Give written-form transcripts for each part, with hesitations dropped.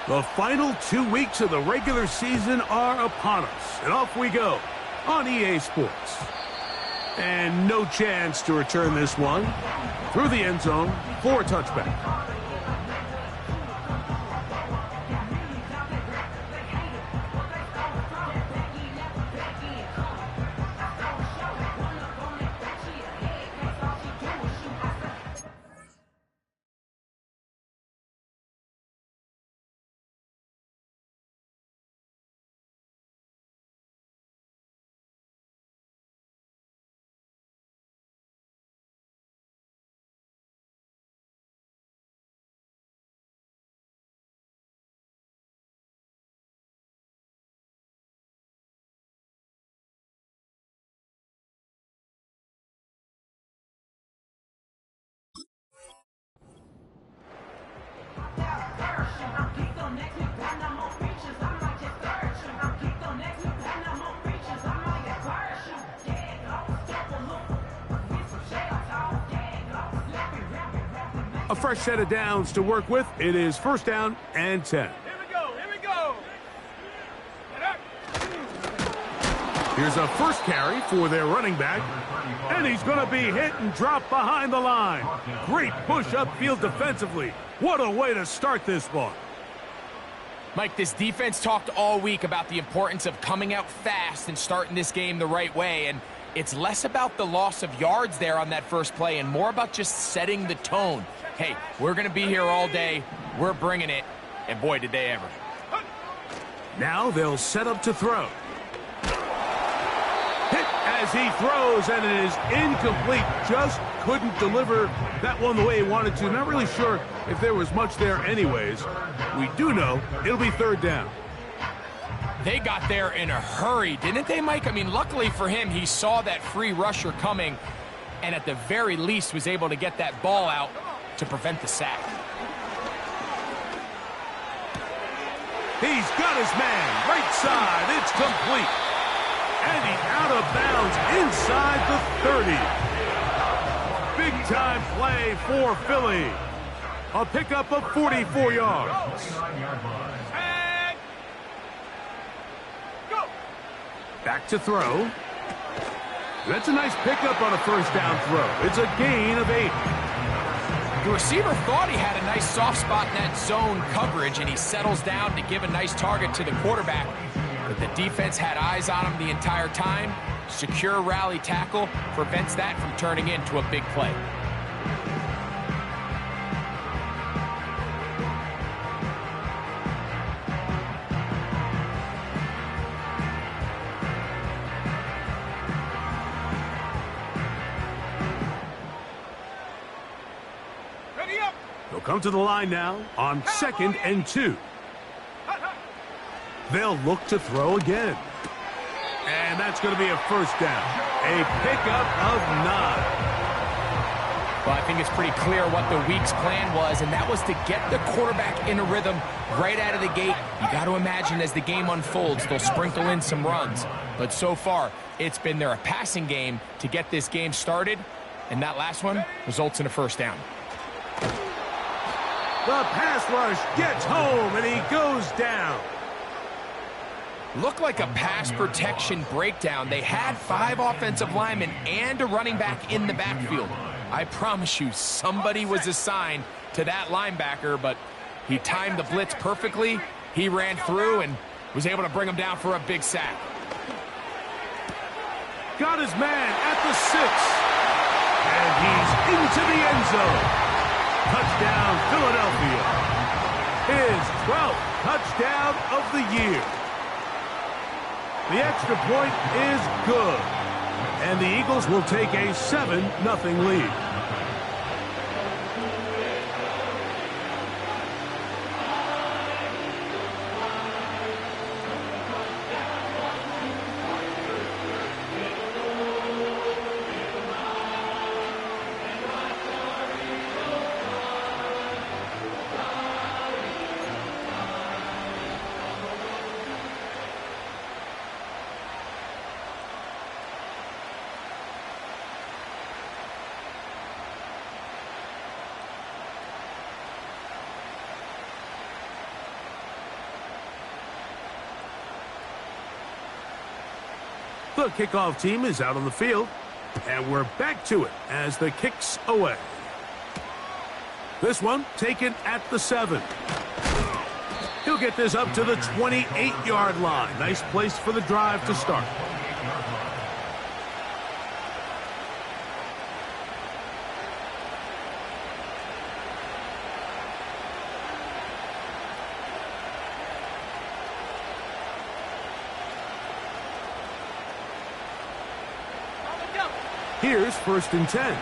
The final 2 weeks of the regular season are upon us, and off we go on EA Sports. And no chance to return this one through the end zone for a touchback. A fresh set of downs to work with. It is first down and 10. Here we go, here we go. Here's a first carry for their running back. And he's going to be hit and dropped behind the line. Great push upfield defensively. What a way to start this one. Mike, this defense talked all week about the importance of coming out fast and starting this game the right way. And it's less about the loss of yards there on that first play and more about just setting the tone. Hey, we're going to be here all day. We're bringing it. And boy, did they ever. Now they'll set up to throw. Hit as he throws, and it is incomplete. Just couldn't deliver that one the way he wanted to. Not really sure if there was much there anyways. We do know it'll be third down. They got there in a hurry, didn't they, Mike? I mean, luckily for him, he saw that free rusher coming and at the very least was able to get that ball out to prevent the sack. He's got his man, right side, it's complete. And he's out of bounds inside the 30. Big time play for Philly. A pickup of 44 yards. And go. Back to throw. That's a nice pickup on a first down throw. It's a gain of 8. The receiver thought he had a nice soft spot in that zone coverage, and he settles down to give a nice target to the quarterback. But the defense had eyes on him the entire time. Secure rally tackle prevents that from turning into a big play. Ready up. They'll come to the line now on 2nd and 2. They'll look to throw again. And that's going to be a first down. A pickup of 9. Well, I think it's pretty clear what the week's plan was, and that was to get the quarterback in a rhythm right out of the gate. You got to imagine as the game unfolds, they'll sprinkle in some runs. But so far, it's been their passing game to get this game started, and that last one results in a first down. The pass rush gets home, and he goes down. Looked like a pass protection breakdown. They had 5 offensive linemen and a running back in the backfield. I promise you, somebody was assigned to that linebacker, but he timed the blitz perfectly. He ran through and was able to bring him down for a big sack. Got his man at the 6. And he's into the end zone. Touchdown, Philadelphia. His 12th touchdown of the year. The extra point is good. And the Eagles will take a 7-0 lead. The kickoff team is out on the field, and we're back to it as the kick's away. This one taken at the 7. He'll get this up to the 28-yard line. Nice place for the drive to start. Here's 1st and 10.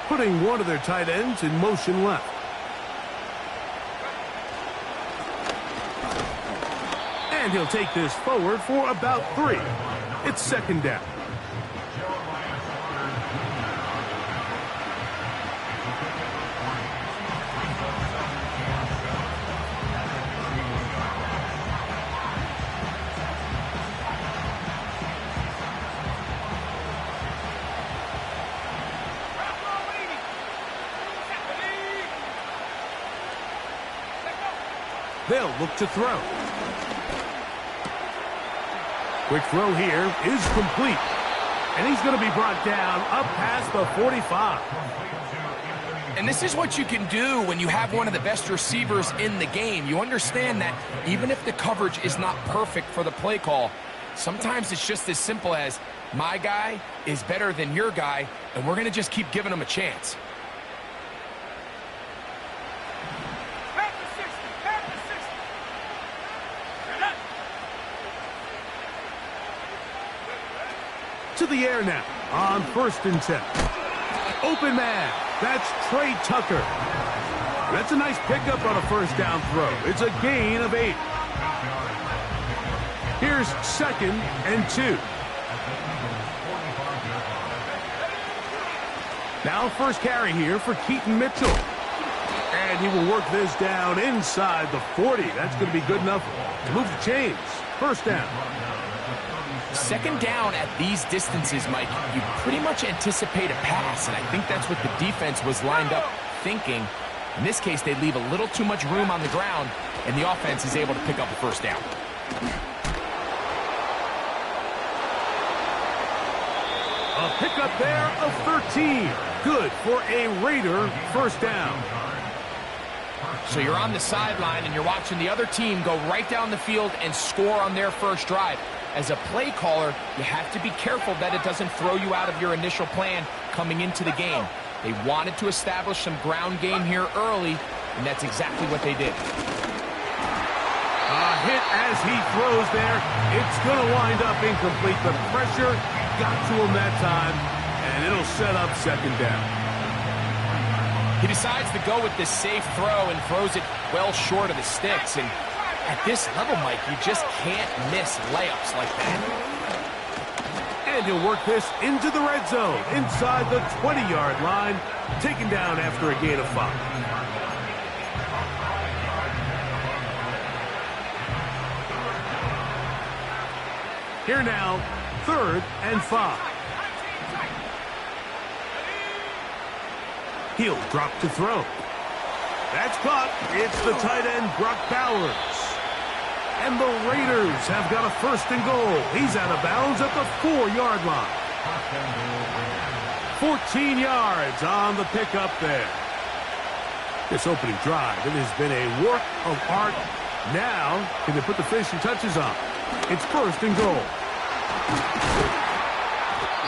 Putting one of their tight ends in motion left. And he'll take this forward for about 3. It's 2nd down. They'll look to throw. Quick throw here is complete. And he's going to be brought down up past the 45. And this is what you can do when you have one of the best receivers in the game. You understand that even if the coverage is not perfect for the play call, sometimes it's just as simple as my guy is better than your guy, and we're going to just keep giving him a chance. To the air now on 1st and 10. Open man. That's Trey Tucker. That's a nice pickup on a 1st down throw. It's a gain of 8. Here's 2nd and 2. Now 1st carry here for Keaton Mitchell. And he will work this down inside the 40. That's going to be good enough to move the chains. 1st down. 2nd down at these distances, Mike, you pretty much anticipate a pass, and I think that's what the defense was lined up thinking. In this case, they leave a little too much room on the ground, and the offense is able to pick up a 1st down. A pickup there of 13. Good for a Raider 1st down. So you're on the sideline, and you're watching the other team go right down the field and score on their 1st drive. As a play caller, you have to be careful that it doesn't throw you out of your initial plan coming into the game. They wanted to establish some ground game here early, and that's exactly what they did. A hit as he throws there. It's going to wind up incomplete. The pressure got to him that time, and it'll set up 2nd down. He decides to go with this safe throw and throws it well short of the sticks. And at this level, Mike, you just can't miss layups like that. And he'll work this into the red zone, inside the 20-yard line, taken down after a gain of 5. Here now, 3rd and 5. He'll drop to throw. That's caught. It's the tight end, Brock Bowers. And the Raiders have got a 1st and goal. He's out of bounds at the 4-yard line. 14 yards on the pickup there. This opening drive, it has been a work of art. Now, can they put the finishing touches on? It's 1st and goal.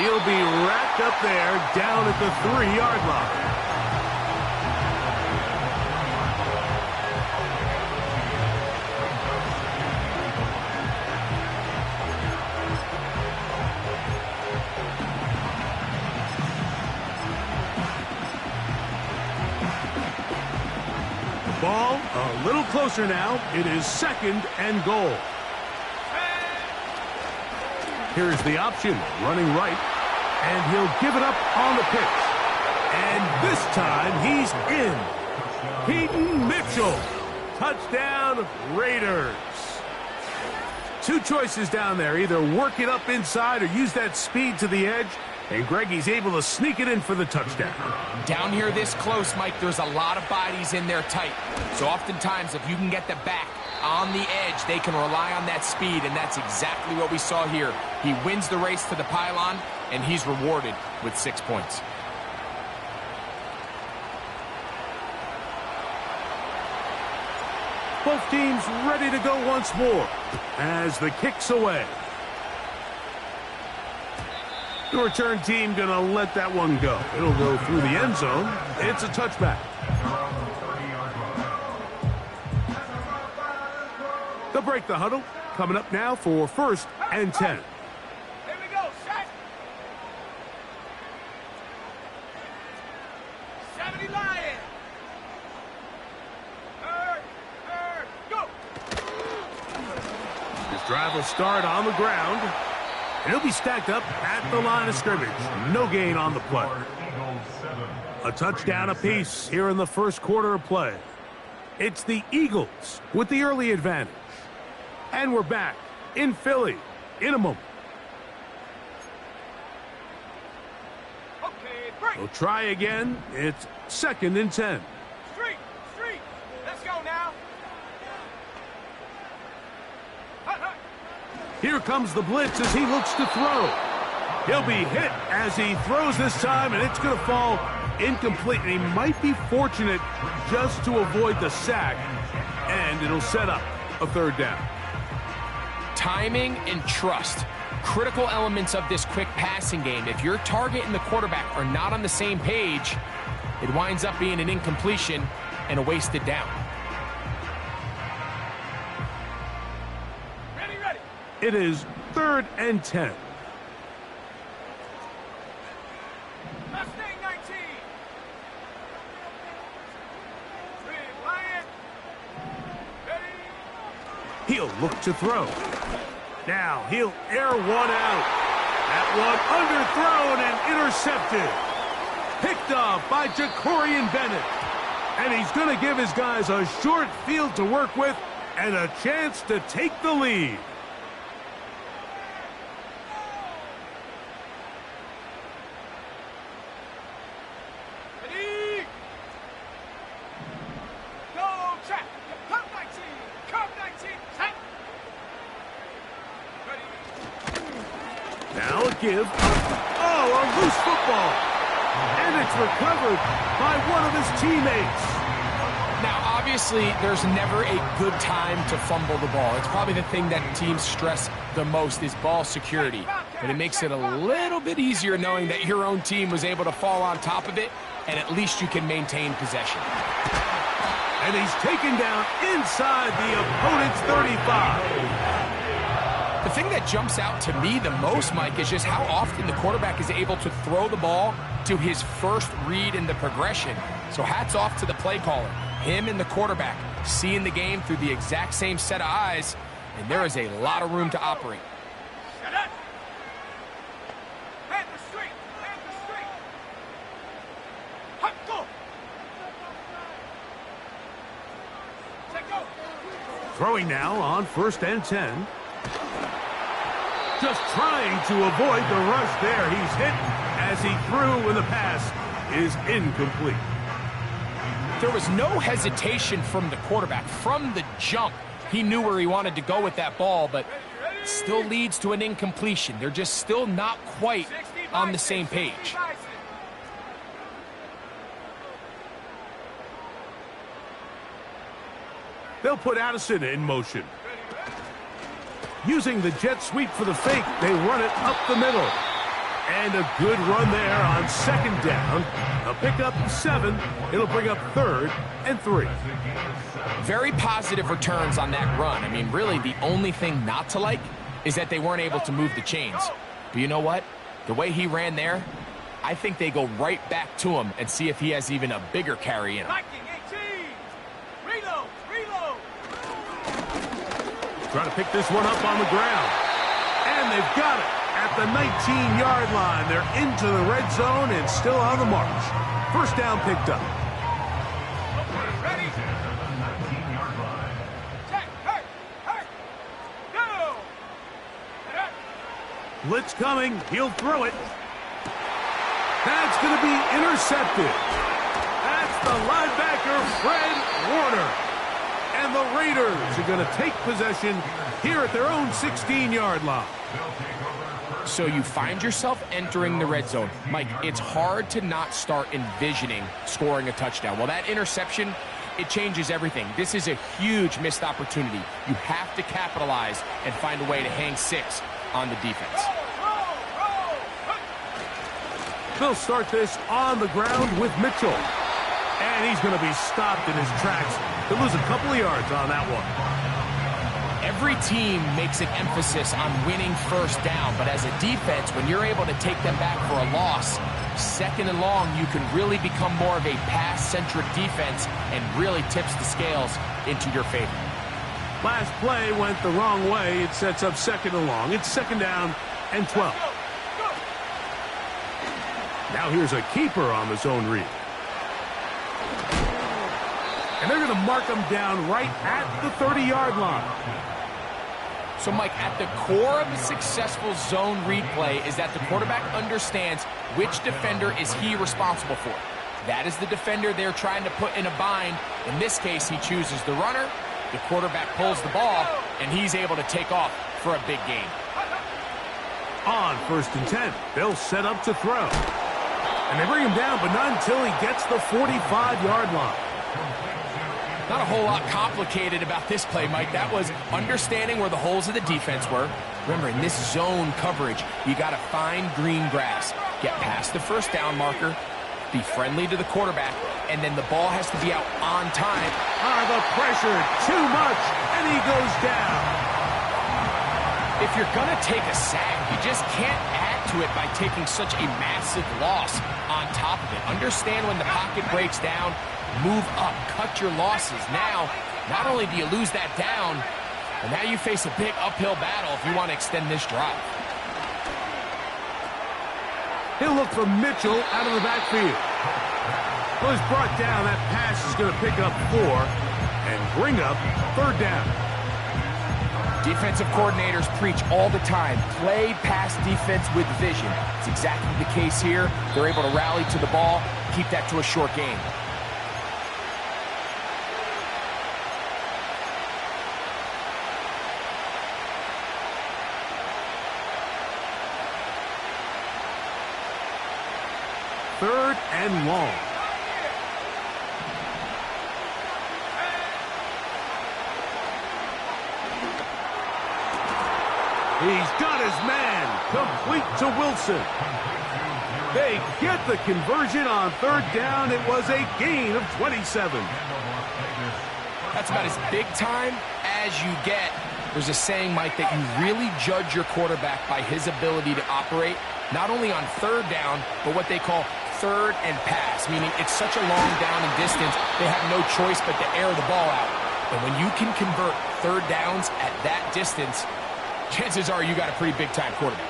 He'll be wrapped up there down at the 3-yard line. Ball a little closer now. It is 2nd and goal. Here's the option, running right, and he'll give it up on the pitch. And this time he's in. Keaton Mitchell. Touchdown, Raiders. 2 choices down there. Either work it up inside or use that speed to the edge. And Greggy's able to sneak it in for the touchdown. Down here this close, Mike, there's a lot of bodies in there tight. So oftentimes, if you can get the back on the edge, they can rely on that speed, and that's exactly what we saw here. He wins the race to the pylon, and he's rewarded with 6 points. Both teams ready to go once more as the kick's away. The return team going to let that one go. It'll go through the end zone. It's a touchback. They'll break the huddle. Coming up now for 1st and 10. Here we go, set. 70 Lions. Go. This drive will start on the ground. And it'll be stacked up at the line of scrimmage. No gain on the play. A touchdown apiece here in the first quarter of play. It's the Eagles with the early advantage. And we're back in Philly in a moment. Okay, break. We'll try again. It's 2nd and 10. Street. Let's go now. Here comes the blitz as he looks to throw. He'll be hit as he throws this time, and it's going to fall incomplete. And he might be fortunate just to avoid the sack, and it'll set up a 3rd down. Timing and trust, critical elements of this quick passing game. If your target and the quarterback are not on the same page, it winds up being an incompletion and a wasted down. Ready. It is 3rd and 10. Mustang 19. Lion. Ready. He'll look to throw. Now he'll air one out. That one underthrown and intercepted. Picked off by Jacorian Bennett. And he's going to give his guys a short field to work with and a chance to take the lead. Ready. Go, check. Come 19. Come 19. Set. Ready. Now a give. Oh, a loose football. And it's recovered by one of his teammates. Now, obviously, there's never a good time to fumble the ball. It's probably the thing that teams stress the most is ball security. But it makes it a little bit easier knowing that your own team was able to fall on top of it, and at least you can maintain possession. And he's taken down inside the opponent's 35. The thing that jumps out to me the most, Mike, is just how often the quarterback is able to throw the ball to his first read in the progression. So hats off to the play caller. Him and the quarterback seeing the game through the exact same set of eyes, and there is a lot of room to operate. Shut up. Hand the street. Hot, go. Set, go. Throwing now on 1st and 10. Just trying to avoid the rush there. He's hit as he threw, and the pass is incomplete. There was no hesitation from the quarterback. From the jump, he knew where he wanted to go with that ball, but it still leads to an incompletion. They're just still not quite on the same page. They'll put Addison in motion. Using the jet sweep for the fake, they run it up the middle. And a good run there on 2nd down. A pickup 7. It'll bring up 3rd and 3. Very positive returns on that run. I mean, really, the only thing not to like is that they weren't able to move the chains. But you know what? The way he ran there, I think they go right back to him and see if he has even a bigger carry in him. Trying to pick this one up on the ground. And they've got it at the 19-yard line. They're into the red zone and still on the march. 1st down picked up. Ready. Check. Hey. Go. Blitz coming. He'll throw it. That's going to be intercepted. That's the linebacker, Fred Warner. And the Raiders are going to take possession here at their own 16-yard line. So you find yourself entering the red zone. Mike, it's hard to not start envisioning scoring a touchdown. Well, that interception, it changes everything. This is a huge missed opportunity. You have to capitalize and find a way to hang 6 on the defense. They'll start this on the ground with Mitchell. And he's going to be stopped in his tracks. He'll lose a couple of yards on that one. Every team makes an emphasis on winning first down, but as a defense, when you're able to take them back for a loss, second and long, you can really become more of a pass-centric defense and really tips the scales into your favor. Last play went the wrong way. It sets up second and long. It's second down and 12. Now here's a keeper on the zone read. And they're going to mark him down right at the 30-yard line. So, Mike, at the core of a successful zone read play is that the quarterback understands which defender is he responsible for. That is the defender they're trying to put in a bind. In this case, he chooses the runner. The quarterback pulls the ball, and he's able to take off for a big gain. On 1st and 10, they'll set up to throw. And they bring him down, but not until he gets the 45-yard line. Not a whole lot complicated about this play, Mike. That was understanding where the holes of the defense were. Remember, in this zone coverage, you got to find green grass. Get past the first down marker, be friendly to the quarterback, and then the ball has to be out on time. The pressure, too much, and he goes down. If you're going to take a sack, you just can't add to it by taking such a massive loss on top of it. Understand when the pocket breaks down, move up, cut your losses. Now, not only do you lose that down, but now you face a big uphill battle if you want to extend this drive. He'll look for Mitchell out of the backfield. Well, he's brought down. That pass is going to pick up 4 and bring up 3rd down. Defensive coordinators preach all the time, play pass defense with vision. It's exactly the case here. They're able to rally to the ball, keep that to a short game. Third and long. He's got his man, complete to Wilson. They get the conversion on 3rd down. It was a gain of 27. That's about as big time as you get. There's a saying, Mike, that you really judge your quarterback by his ability to operate, not only on 3rd down, but what they call 3rd and pass, meaning it's such a long down and distance, they have no choice but to air the ball out. And when you can convert 3rd downs at that distance, chances are you got a pretty big-time quarterback.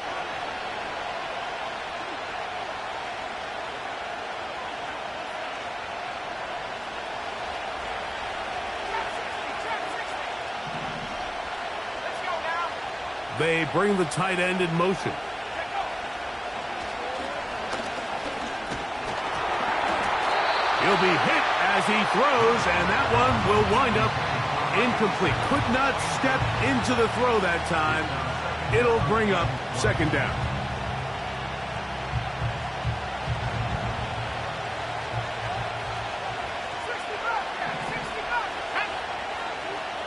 They bring the tight end in motion. He'll be hit as he throws, and that one will wind up incomplete. Could not step into the throw that time. It'll bring up 2nd down.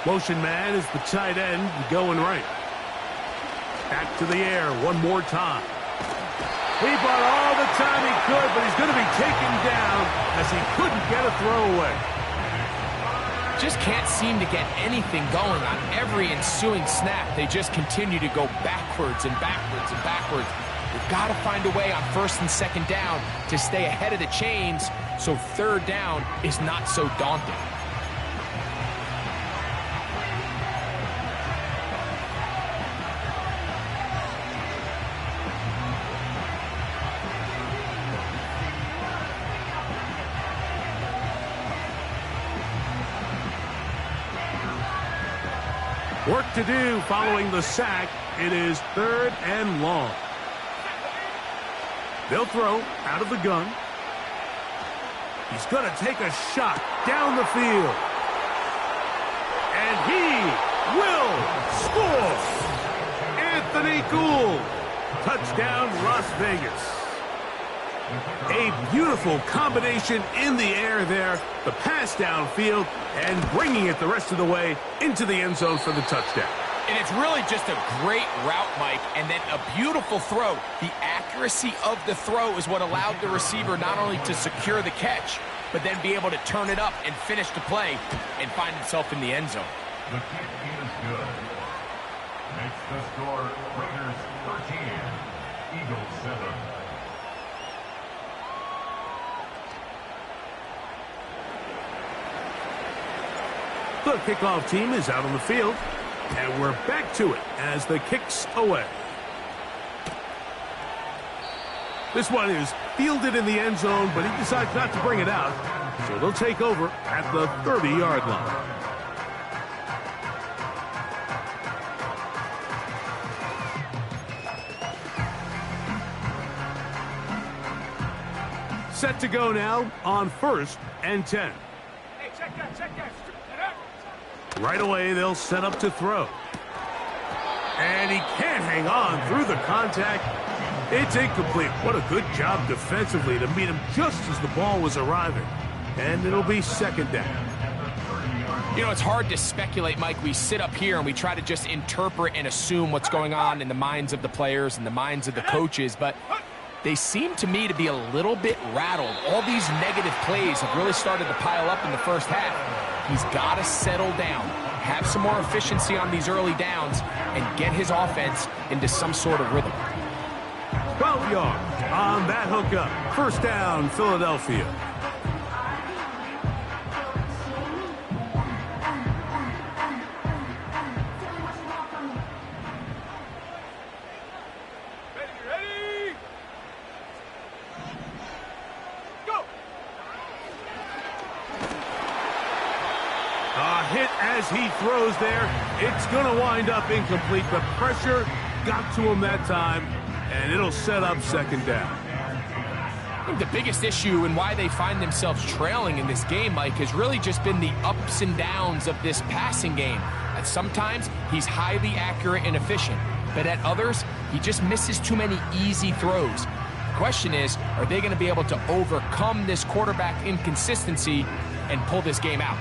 Motion man is the tight end going right. Back to the air one more time. He bought all the time he could, but he's going to be taken down as he couldn't get a throwaway. Just can't seem to get anything going on every ensuing snap. They just continue to go backwards and backwards and backwards. We've got to find a way on 1st and 2nd down to stay ahead of the chains so 3rd down is not so daunting. Work to do following the sack. It is 3rd and long. They'll throw out of the gun. He's going to take a shot down the field. he will score. Anthony Gould. Touchdown, Las Vegas. A beautiful combination in the air there. The pass downfield and bringing it the rest of the way into the end zone for the touchdown. And it's really just a great route, Mike, and then a beautiful throw. The accuracy of the throw is what allowed the receiver not only to secure the catch, but then be able to turn it up and finish the play and find himself in the end zone. The kick is good. Makes the score Raiders 13, Eagles 7. The kickoff team is out on the field, and we're back to it as the kick's away. This one is fielded in the end zone, but he decides not to bring it out, so they'll take over at the 30-yard line. Set to go now on 1st and 10. Hey, check that, check that. Right away, they'll set up to throw. And he can't hang on through the contact. It's incomplete. What a good job defensively to meet him just as the ball was arriving. And it'll be 2nd down. You know, it's hard to speculate, Mike. We sit up here and we try to just interpret and assume what's going on in the minds of the players and the minds of the coaches, but they seem to me to be a little bit rattled. All these negative plays have really started to pile up in the first half. He's got to settle down, have some more efficiency on these early downs, and get his offense into some sort of rhythm. 12 yards on that hookup. 1st down, Philadelphia. Ready? Go! A hit as he throws there. It's going to wind up incomplete. The pressure got to him that time, and it'll set up 2nd down. I think the biggest issue and why they find themselves trailing in this game, Mike, has really just been the ups and downs of this passing game. At sometimes, he's highly accurate and efficient, but at others, he just misses too many easy throws. The question is, are they going to be able to overcome this quarterback inconsistency and pull this game out?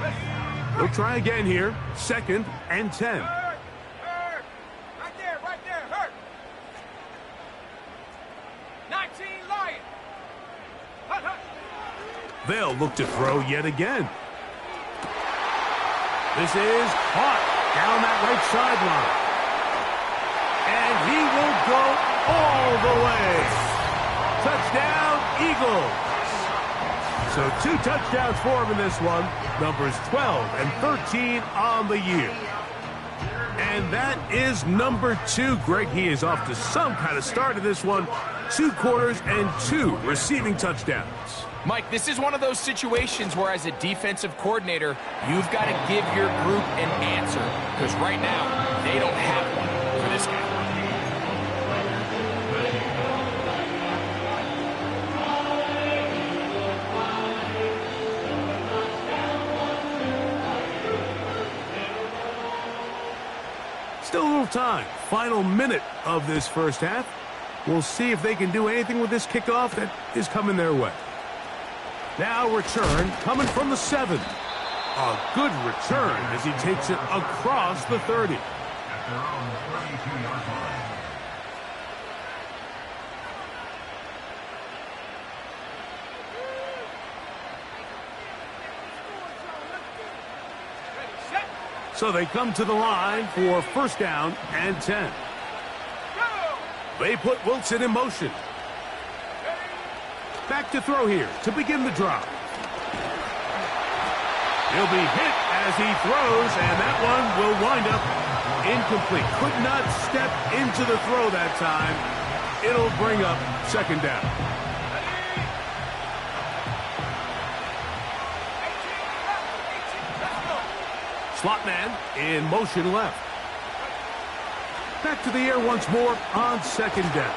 We'll try again here. 2nd and 10. Hurt! Right there, hurt! 19 Lion! Hut! They'll look to throw yet again. This is caught down that right sideline. And he will go all the way. Touchdown, Eagles. So 2 touchdowns for him in this one. Numbers 12 and 13 on the year. And that is number 2. Greg, he is off to some kind of start in this one. 2 quarters and 2 receiving touchdowns. Mike, this is one of those situations where as a defensive coordinator, you've got to give your group an answer. Because right now, they don't have one for this game. Still a little time. Final minute of this first half. We'll see if they can do anything with this kickoff that is coming their way. Now return coming from the 7. A good return as he takes it across the 30. At their own 32-yard line. So they come to the line for 1st down and 10. They put Wilson in motion. Back to throw here to begin the drive. He'll be hit as he throws, and that one will wind up incomplete. Could not step into the throw that time. It'll bring up 2nd down. Slot man in motion left. Back to the air once more on 2nd down.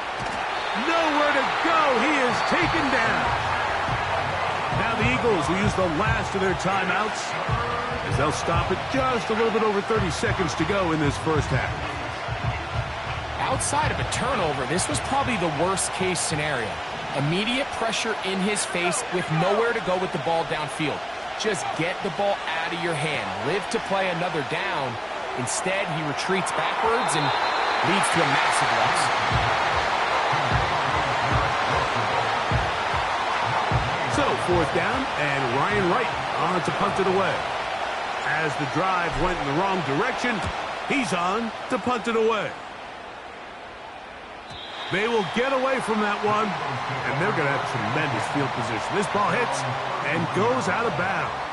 Nowhere to go. He is taken down. Now the Eagles will use the last of their timeouts as they'll stop it just a little bit over 30 seconds to go in this first half. Outside of a turnover, this was probably the worst-case scenario. Immediate pressure in his face with nowhere to go with the ball downfield. Just get the ball out of your hand. Live to play another down. Instead, he retreats backwards and leads to a massive loss. So, fourth down, and Ryan Wright on to punt it away. As the drive went in the wrong direction, he's on to punt it away. They will get away from that one, and they're going to have tremendous field position. This ball hits and goes out of bounds.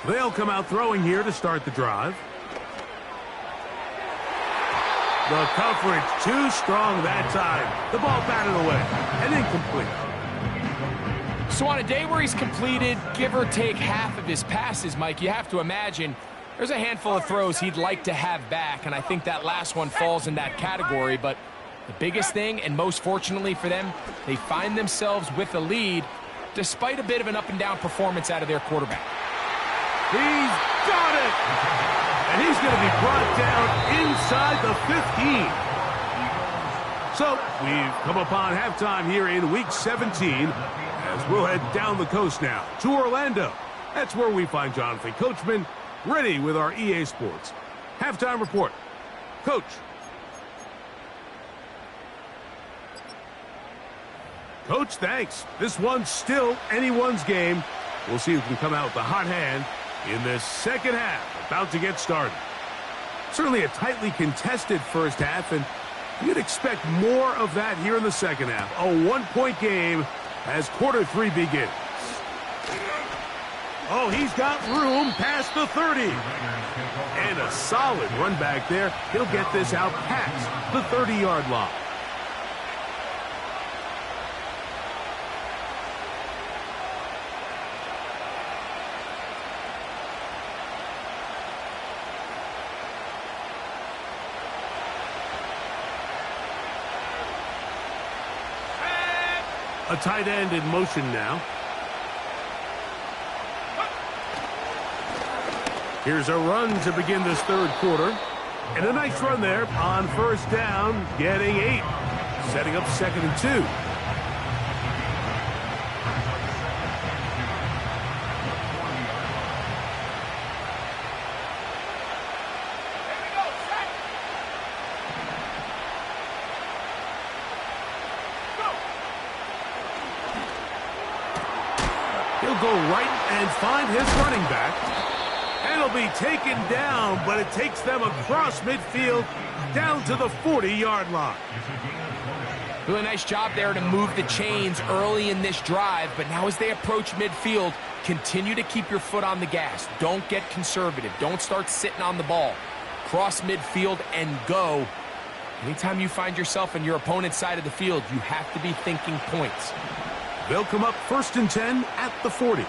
They'll come out throwing here to start the drive. The coverage too strong that time. The ball batted away and incomplete. So on a day where he's completed, give or take half of his passes, Mike, you have to imagine there's a handful of throws he'd like to have back, and I think that last one falls in that category. But the biggest thing, and most fortunately for them, they find themselves with a lead despite a bit of an up-and-down performance out of their quarterback. He's got it! And he's going to be brought down inside the 15. So, we've come upon halftime here in Week 17, as we'll head down the coast now to Orlando. That's where we find Jonathan Coachman, ready with our EA Sports halftime report. Coach. Coach, thanks. This one's still anyone's game. We'll see who can come out with the hot hand in this second half, about to get started. Certainly a tightly contested first half, and you'd expect more of that here in the second half. A one-point game as quarter three begins. Oh, he's got room past the 30. And a solid run back there. He'll get this out past the 30-yard line. A tight end in motion now. Here's a run to begin this third quarter. And a nice run there on first down, getting 8. Setting up 2nd and 2. He'll go right and find his running back. And he'll be taken down, but it takes them across midfield down to the 40-yard line. Really nice job there to move the chains early in this drive, but now as they approach midfield, continue to keep your foot on the gas. Don't get conservative. Don't start sitting on the ball. Cross midfield and go. Anytime you find yourself on your opponent's side of the field, you have to be thinking points. They'll come up 1st and 10 at the 40.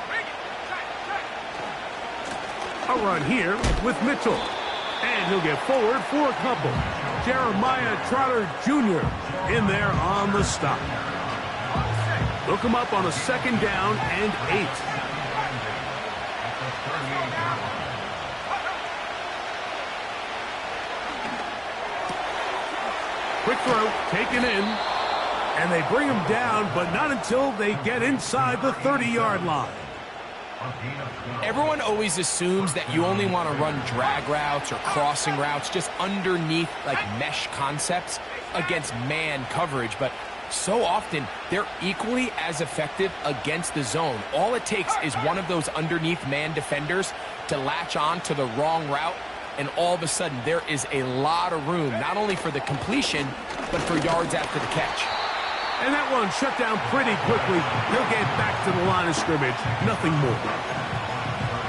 A run here with Mitchell. And he'll get forward for a couple. Jeremiah Trotter Jr. in there on the stop. They'll come up on a 2nd down and 8. Quick throw, taken in. And they bring him down, but not until they get inside the 30-yard line. Everyone always assumes that you only want to run drag routes or crossing routes just underneath like mesh concepts against man coverage, but so often they're equally as effective against the zone. All it takes is one of those underneath man defenders to latch on to the wrong route, and all of a sudden there is a lot of room, not only for the completion, but for yards after the catch. And that one shut down pretty quickly. He'll get back to the line of scrimmage. Nothing more.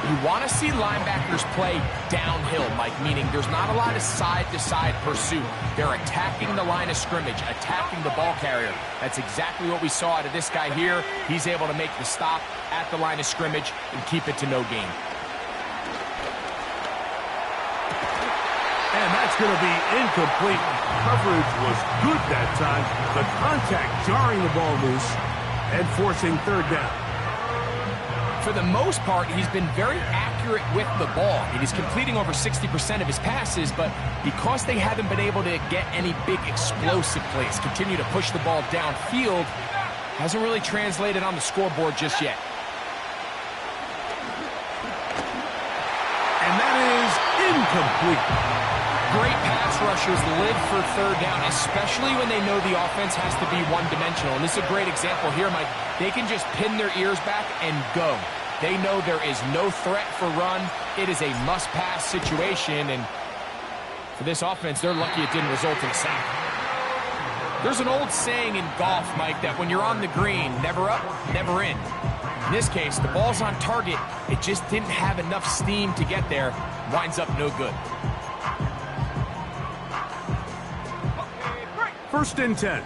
You want to see linebackers play downhill, Mike, meaning there's not a lot of side-to-side pursuit. They're attacking the line of scrimmage, attacking the ball carrier. That's exactly what we saw out of this guy here. He's able to make the stop at the line of scrimmage and keep it to no gain. And that's going to be incomplete. Coverage was good that time. The contact jarring the ball loose and forcing third down. For the most part, he's been very accurate with the ball. He's completing over 60% of his passes, but because they haven't been able to get any big explosive plays, continue to push the ball downfield, hasn't really translated on the scoreboard just yet. And that is incomplete. Great pass rushers live for third down, especially when they know the offense has to be one-dimensional. And this is a great example here, Mike. They can just pin their ears back and go. They know there is no threat for run. It is a must-pass situation, and for this offense, they're lucky it didn't result in a sack. There's an old saying in golf, Mike, that when you're on the green, never up, never in. In this case, the ball's on target. It just didn't have enough steam to get there. Winds up no good. 1st and 10.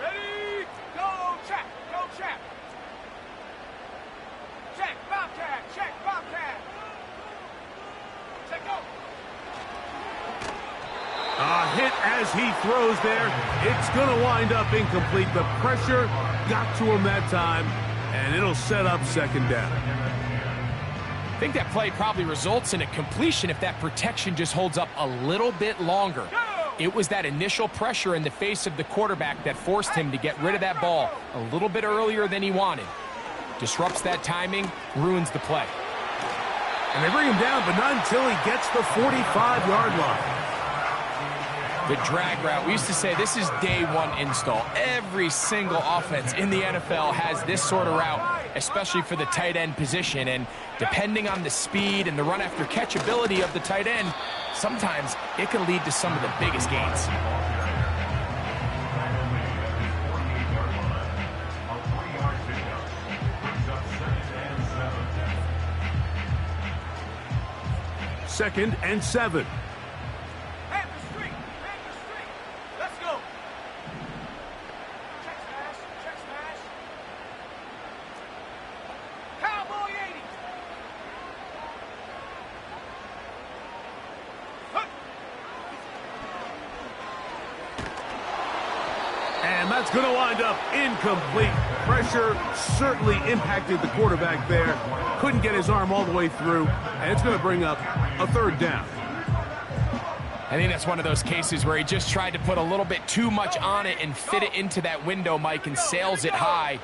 Ready, go, check, check, Bobcat, check, go. A hit as he throws there. It's going to wind up incomplete. The pressure got to him that time, and it'll set up second down. I think that play probably results in a completion if that protection just holds up a little bit longer. It was that initial pressure in the face of the quarterback that forced him to get rid of that ball a little bit earlier than he wanted. Disrupts that timing, ruins the play. And they bring him down, but not until he gets the 45-yard line. The drag route, we used to say this is day one install. Every single offense in the NFL has this sort of route, especially for the tight end position. And depending on the speed and the run after catch ability of the tight end, sometimes it can lead to some of the biggest gains. Second and 7. Hand the street, let's go. Check smash. Cowboy 80. And that's going to wind up incomplete. Pressure certainly impacted the quarterback there. Couldn't get his arm all the way through, and it's going to bring up a third down. I think that's one of those cases where he just tried to put a little bit too much on it and fit it into that window, Mike, and sails it high.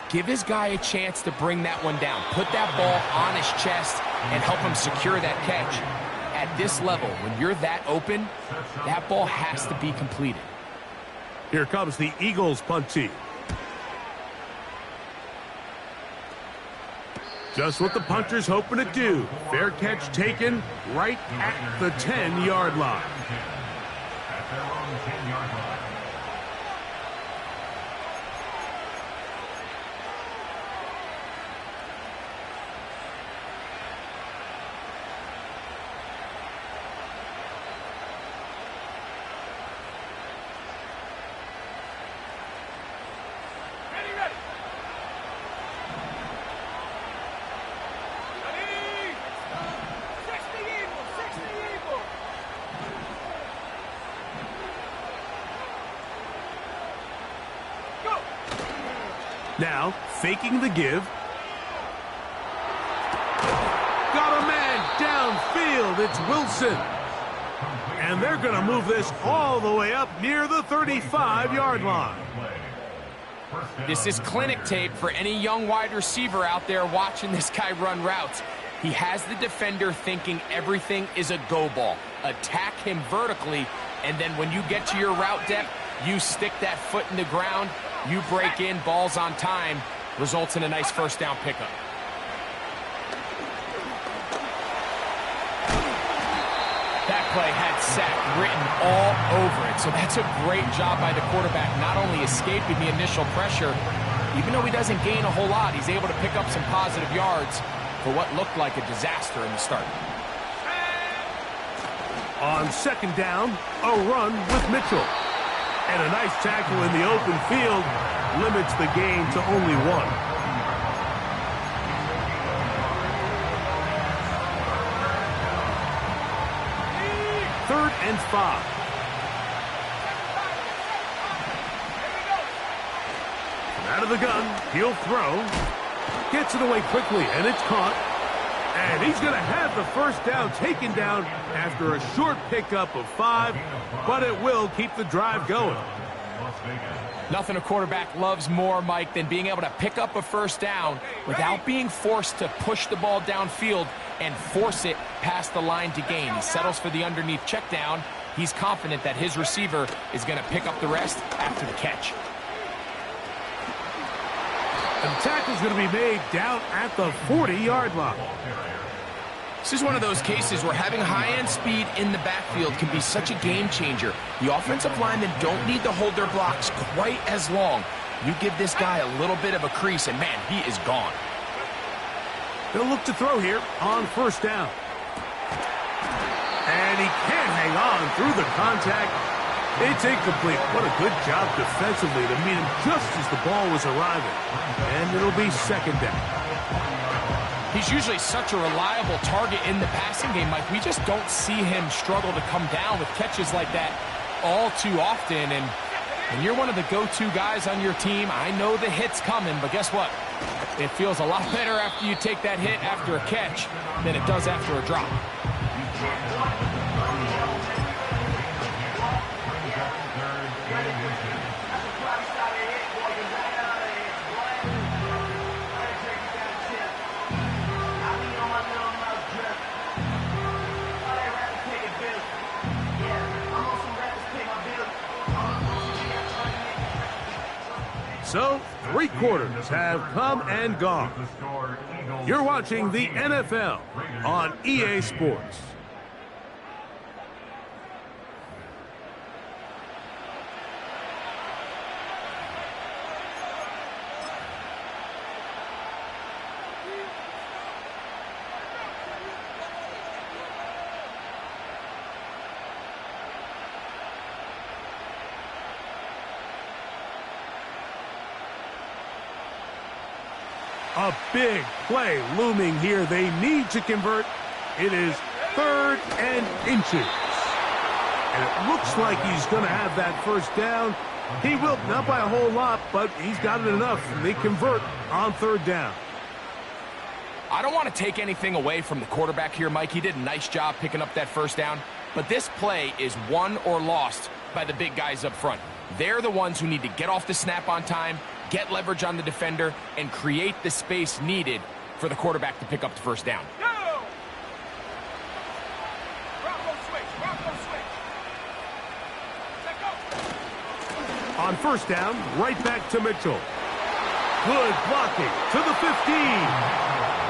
Give his guy a chance to bring that one down. Put that ball on his chest and help him secure that catch. At this level, when you're that open, that ball has to be completed. Here comes the Eagles punt team. Just what the punter's hoping to do. Fair catch taken right at the 10-yard line. At their own 10-yard line. Now, faking the give. Got a man downfield. It's Wilson. And they're going to move this all the way up near the 35-yard line. This is clinic tape for any young wide receiver out there watching this guy run routes. He has the defender thinking everything is a go ball. Attack him vertically, and then when you get to your route depth, you stick that foot in the ground, you break in, balls on time, results in a nice first down pickup. That play had sack written all over it, so that's a great job by the quarterback, not only escaping the initial pressure, Even though he doesn't gain a whole lot, he's able to pick up some positive yards for what looked like a disaster in the start. On second down, a run with Mitchell. And a nice tackle in the open field limits the gain to only one. Third and 5. Out of the gun, he'll throw. Gets it away quickly, and it's caught. And he's going to have the first down taken down after a short pickup of 5, but it will keep the drive going. Nothing a quarterback loves more, Mike, than being able to pick up a first down without being forced to push the ball downfield and force it past the line to gain. He settles for the underneath check down. He's confident that his receiver is going to pick up the rest after the catch. And the tackle's going to be made down at the 40-yard line. This is one of those cases where having high-end speed in the backfield can be such a game changer. The offensive linemen don't need to hold their blocks quite as long. You give this guy a little bit of a crease, and man, he is gone. They'll look to throw here on first down. And he can't hang on through the contact. It's incomplete. What a good job defensively to meet him just as the ball was arriving. And it'll be second down. He's usually such a reliable target in the passing game, Mike. We just don't see him struggle to come down with catches like that all too often. And when you're one of the go-to guys on your team, I know the hit's coming, but guess what? It feels a lot better after you take that hit after a catch than it does after a drop. So, 3 quarters have come and gone. You're watching the NFL on EA Sports. A big play looming here. They need to convert. It is 3rd and inches. And it looks like he's going to have that first down. He will, not by a whole lot, but he's got it enough. They convert on 3rd down. I don't want to take anything away from the quarterback here, Mike. He did a nice job picking up that first down. But this play is won or lost by the big guys up front. They're the ones who need to get off the snap on time, get leverage on the defender, and create the space needed for the quarterback to pick up the first down. On first down, right back to Mitchell. Good blocking to the 15.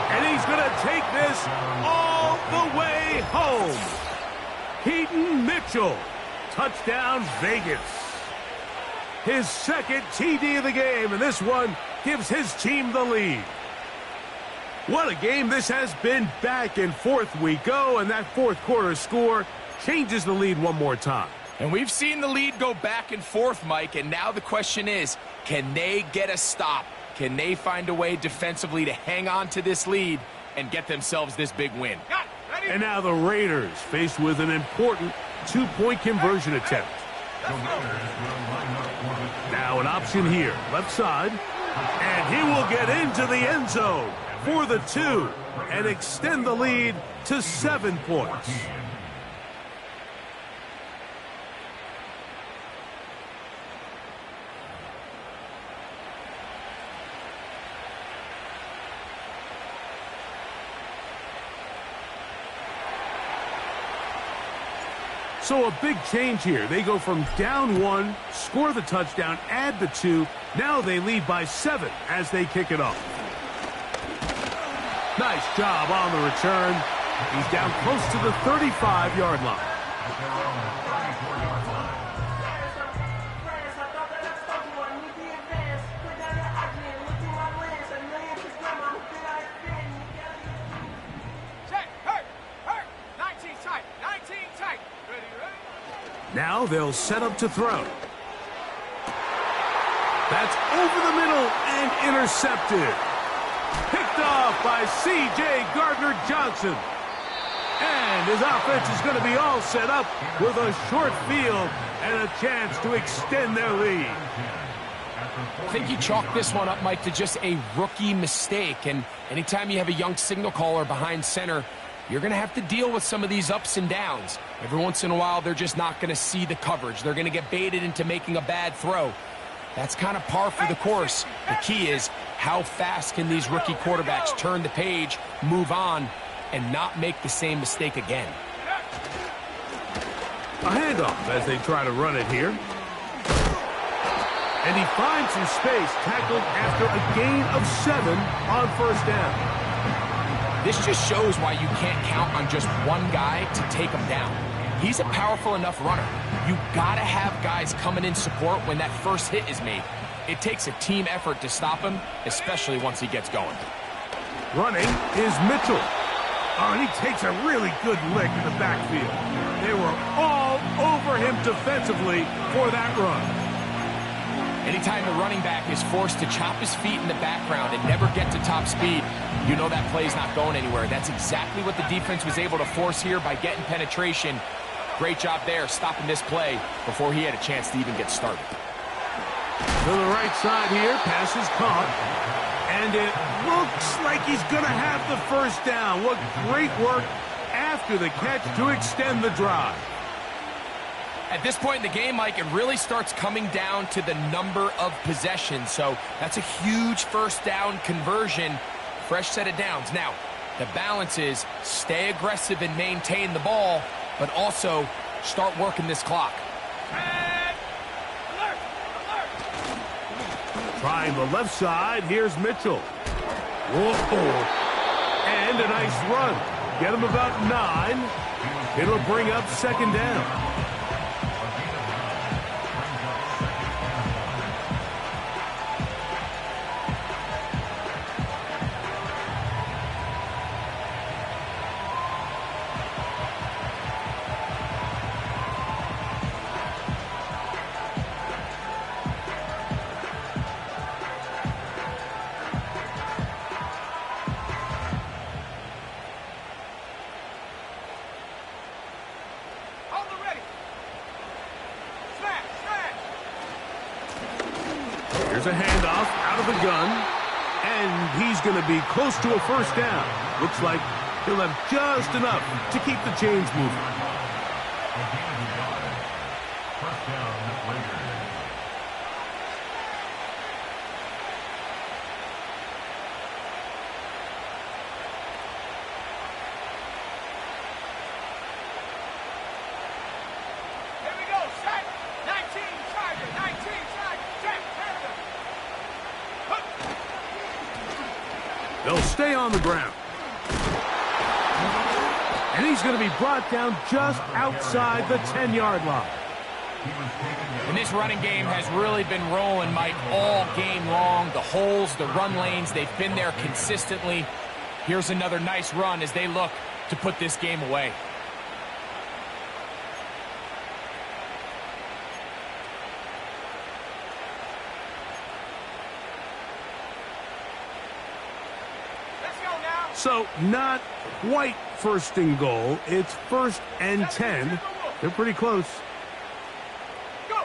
And he's going to take this all the way home. Keaton Mitchell. Touchdown, Vegas. His 2nd TD of the game, and this one gives his team the lead. What a game this has been. Back and forth we go, and that 4th quarter score changes the lead one more time. And we've seen the lead go back and forth, Mike, and now the question is, can they get a stop? Can they find a way defensively to hang on to this lead and get themselves this big win? And now the Raiders faced with an important 2-point conversion attempt. Now an option here, left side. And he will get into the end zone for the 2 and extend the lead to 7 points. So a big change here. They go from down 1, score the touchdown, add the 2. Now they lead by 7 as they kick it off. Nice job on the return. He's down close to the 35-yard line. Now they'll set up to throw. That's over the middle and intercepted. Picked off by C.J. Gardner-Johnson. And his offense is going to be all set up with a short field and a chance to extend their lead. I think you chalk this one up, Mike, to just a rookie mistake. And anytime you have a young signal caller behind center, you're going to have to deal with some of these ups and downs. Every once in a while, they're just not going to see the coverage. They're going to get baited into making a bad throw. That's kind of par for the course. The key is how fast can these rookie quarterbacks turn the page, move on, and not make the same mistake again. A handoff as they try to run it here. And he finds some space, tackled after a gain of 7 on first down. This just shows why you can't count on just one guy to take him down. He's a powerful enough runner. You gotta have guys coming in support when that first hit is made. It takes a team effort to stop him, especially once he gets going. Running is Mitchell. Oh, and he takes a really good lick in the backfield. They were all over him defensively for that run. Anytime the running back is forced to chop his feet in the background and never get to top speed, you know that play's not going anywhere. That's exactly what the defense was able to force here by getting penetration. Great job there, stopping this play before he had a chance to even get started. To the right side here, pass is caught. And it looks like he's going to have the first down. What great work after the catch to extend the drive. At this point in the game, Mike, it really starts coming down to the number of possessions. So that's a huge first down conversion, fresh set of downs. Now, the balance is stay aggressive and maintain the ball, but also start working this clock. Alert! Alert! Trying the left side, here's Mitchell. Whoa! And a nice run. Get him about 9. It'll bring up second down. Here's a handoff out of the gun, and he's going to be close to a first down. Looks like he'll have just enough to keep the chains moving. First down, Raiders. Here we go, set! 19, Tiger, 19, Tiger, check, Canada. They'll stay on the ground. And he's going to be brought down just outside the 10-yard line. And this running game has really been rolling, Mike, all game long. The holes, the run lanes, they've been there consistently. Here's another nice run as they look to put this game away. Let's go now. So not quite first and goal. It's first and 10. They're pretty close. Go!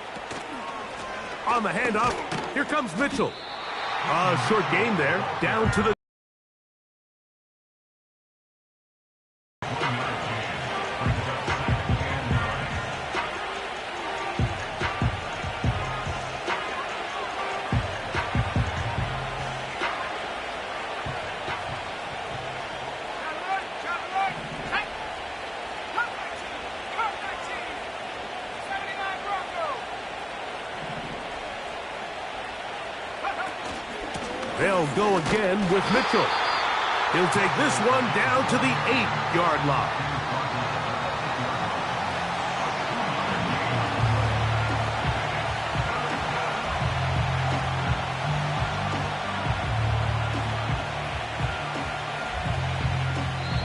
On the handoff, here comes Mitchell. Short game there, down to the... They'll go again with Mitchell. He'll take this one down to the 8-yard line.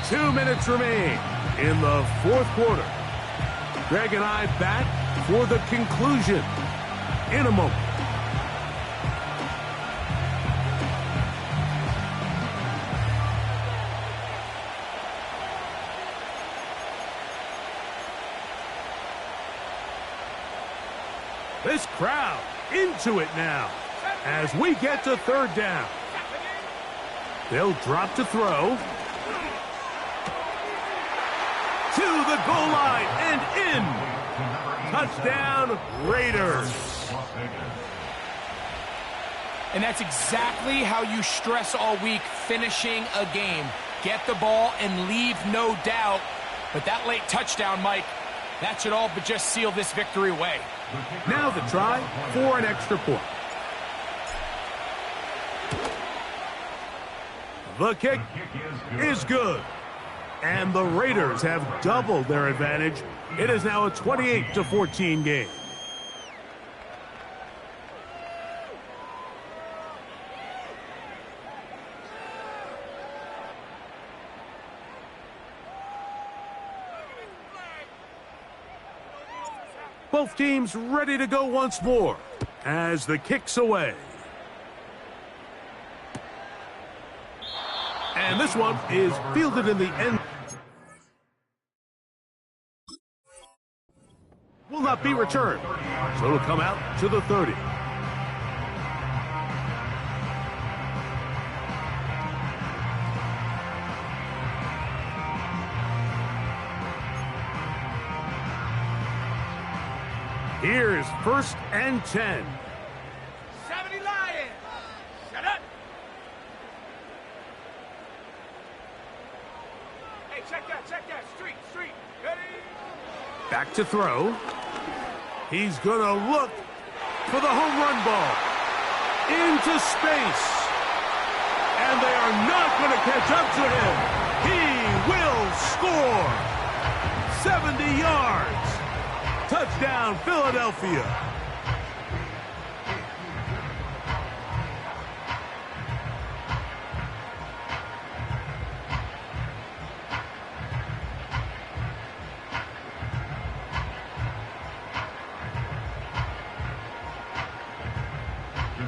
Two minutes remain in the fourth quarter. Greg and I back for the conclusion in a moment. This crowd into it now as we get to third down. They'll drop to throw. To the goal line and in. Touchdown, Raiders. And that's exactly how you stress all week, finishing a game. Get the ball and leave no doubt. But that late touchdown, Mike, that should all but just seal this victory away. Now the try for an extra point. The kick is good. And the Raiders have doubled their advantage. It is now a 28-14 game. Both teams ready to go once more as the kick's away. And this one is fielded in the end. Will not be returned, so it'll come out to the 30. Here's 1st and 10. 70 Lions. Shut up. Hey, check that. Street. Ready? Back to throw. He's gonna look for the home run ball. Into space. And they are not gonna catch up to him. He will score. 70 yards. Touchdown, Philadelphia.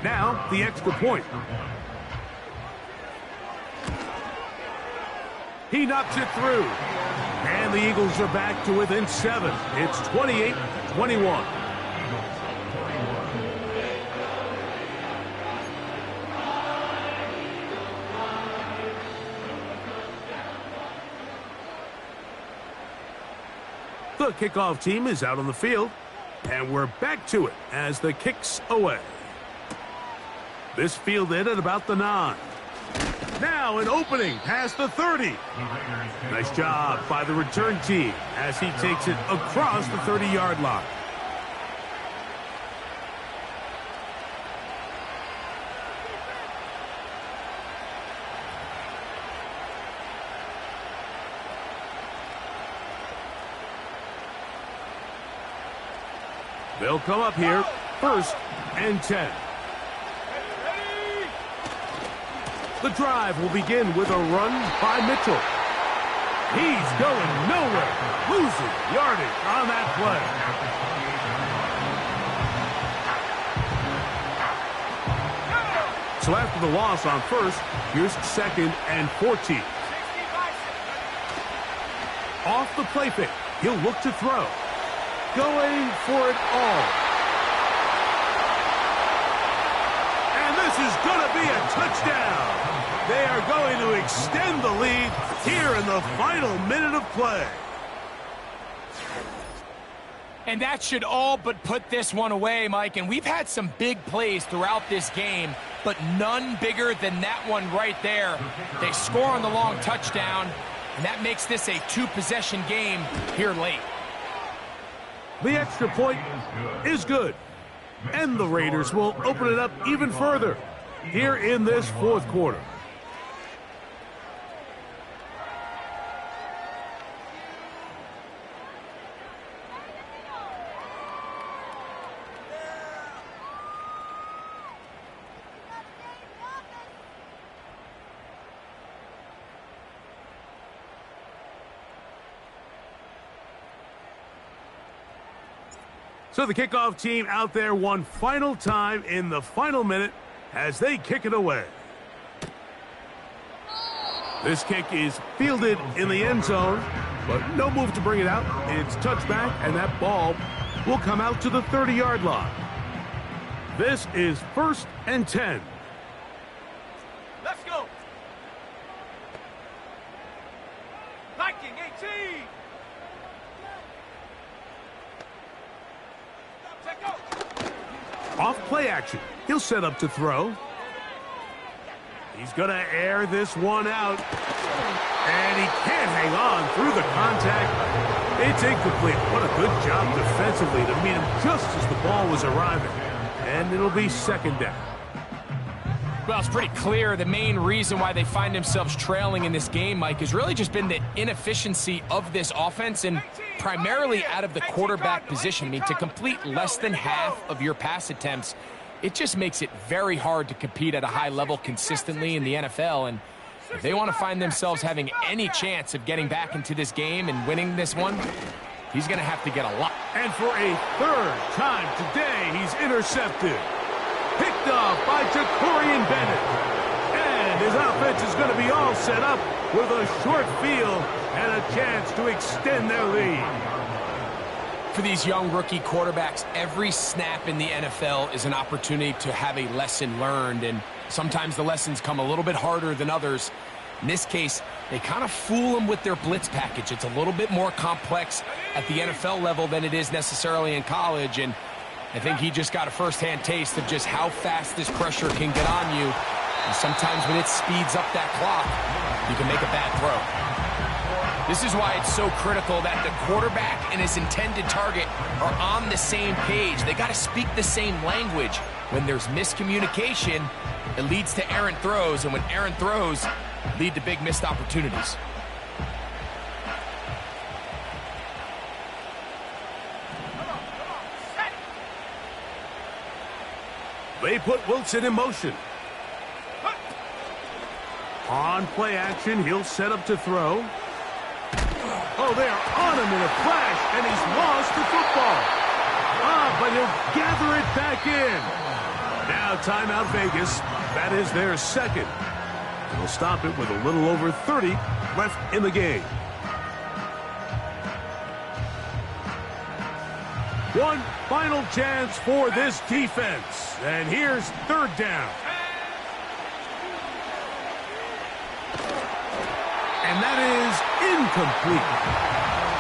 Now, the extra point. He knocks it through. And the Eagles are back to within 7. It's 28-21. The kickoff team is out on the field, and we're back to it as the kick's away. This fielded at about the 9. Now an opening past the 30. Nice job by the return team as he takes it across the 30-yard line. They'll come up here, 1st and 10. The drive will begin with a run by Mitchell. He's going nowhere, losing yardage on that play. So after the loss on 1st, here's 2nd and 14. Off the play fake, he'll look to throw. Going for it all. And this is going to be a touchdown. They are going to extend the lead here in the final minute of play. And that should all but put this one away, Mike. And we've had some big plays throughout this game, but none bigger than that one right there. They score on the long touchdown, and that makes this a 2-possession game here late. The extra point is good. And the Raiders will open it up even further here in this 4th quarter. So the kickoff team out there one final time in the final minute as they kick it away. This kick is fielded in the end zone, but no move to bring it out. It's touchback, and that ball will come out to the 30-yard line. This is 1st and 10. Let's go. Viking 18. Check go. Off play action. He'll set up to throw. He's going to air this one out. And he can't hang on through the contact. It's incomplete. What a good job defensively to meet him just as the ball was arriving. And it'll be 2nd down. Well, it's pretty clear the main reason why they find themselves trailing in this game, Mike, has really just been the inefficiency of this offense and primarily out of the quarterback position. I mean, to complete less than half of your pass attempts, it just makes it very hard to compete at a high level consistently in the NFL. And if they want to find themselves having any chance of getting back into this game and winning this one, he's going to have to get a lot. And for a 3rd time today, he's intercepted. Picked off by Jacorian Bennett. And his offense is going to be all set up with a short field and a chance to extend their lead. For these young rookie quarterbacks, every snap in the NFL is an opportunity to have a lesson learned, and sometimes the lessons come a little bit harder than others. In this case, they kind of fool them with their blitz package. It's a little bit more complex at the NFL level than it is necessarily in college, and I think he just got a first-hand taste of just how fast this pressure can get on you. And sometimes when it speeds up that clock, you can make a bad throw. This is why it's so critical that the quarterback and his intended target are on the same page. They got to speak the same language. When there's miscommunication, it leads to errant throws, and when errant throws lead to big missed opportunities. They put Wilson in motion. On play action, he'll set up to throw. Oh, they are on him in a flash, and he's lost the football. But he'll gather it back in. Now timeout Vegas. That is their 2nd. They'll stop it with a little over 30 left in the game. One final chance for this defense. And here's 3rd down. And that is incomplete.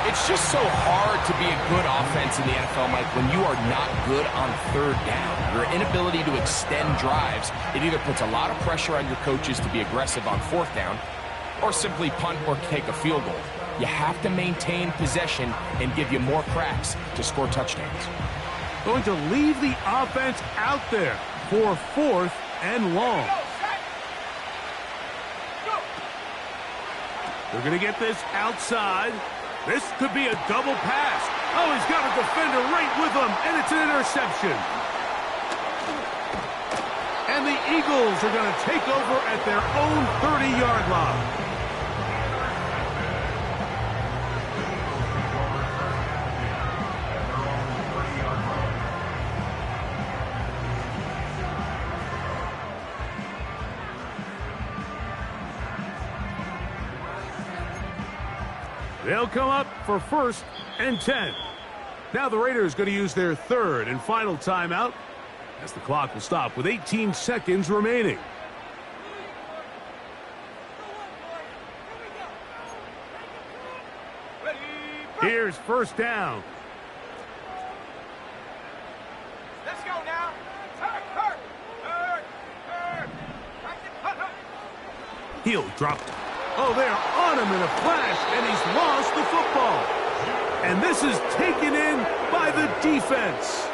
It's just so hard to be a good offense in the NFL, Mike, when you are not good on 3rd down. Your inability to extend drives, it either puts a lot of pressure on your coaches to be aggressive on 4th down or simply punt or take a field goal. You have to maintain possession and give you more cracks to score touchdowns. Going to leave the offense out there for 4th and long. They're going to get this outside. This could be a double pass. Oh, he's got a defender right with him, and it's an interception. And the Eagles are going to take over at their own 30-yard line. They'll come up for 1st and 10. Now the Raiders going to use their 3rd and final timeout as the clock will stop with 18 seconds remaining. Here's 1st down. Let's go now. He'll drop. Oh, they're on him in a flash, and he's lost the football. And this is taken in by the defense.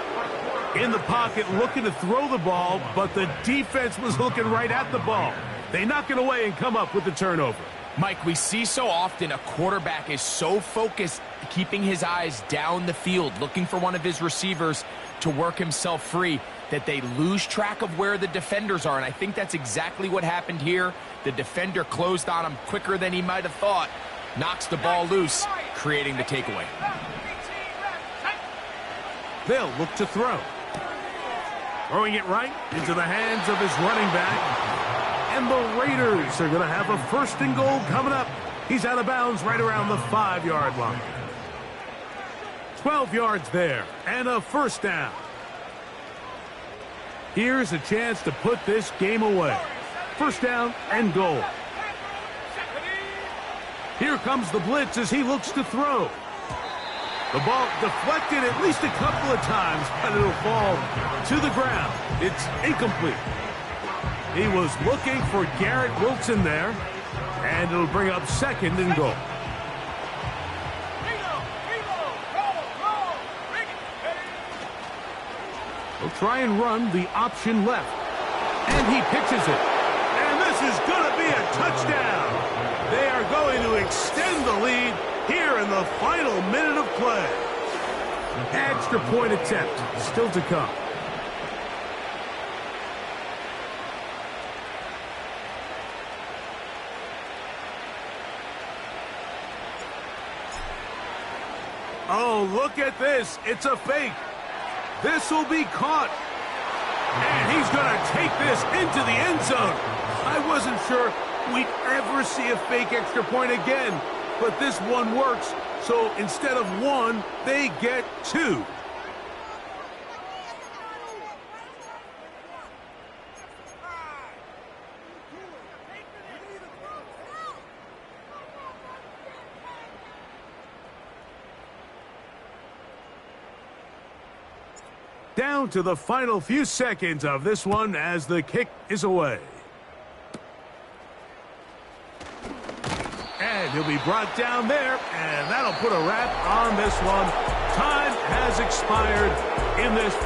In the pocket, looking to throw the ball, but the defense was looking right at the ball. They knock it away and come up with the turnover. Mike, we see so often a quarterback is so focused, keeping his eyes down the field, looking for one of his receivers to work himself free, that they lose track of where the defenders are. And I think that's exactly what happened here. The defender closed on him quicker than he might have thought, knocks the ball loose, creating the takeaway. They'll look to throw. Throwing it right into the hands of his running back. And the Raiders are going to have a 1st and goal coming up. He's out of bounds right around the 5-yard line. 12 yards there and a 1st down. Here's a chance to put this game away. 1st down and goal. Here comes the blitz as he looks to throw. The ball deflected at least a couple of times, but it'll fall to the ground. It's incomplete. He was looking for Garrett Wilson there, and it'll bring up 2nd and goal. He'll try and run the option left, and he pitches it. And this is going to be a touchdown. They are going to extend the lead here in the final minute of play. Extra point attempt still to come. Oh, look at this. It's a fake. This will be caught. And he's going to take this into the end zone. I wasn't sure we'd ever see a fake extra point again, but this one works. So instead of 1, they get 2. Down to the final few seconds of this one as the kick is away. And he'll be brought down there, and that'll put a wrap on this one. Time has expired in this fourth.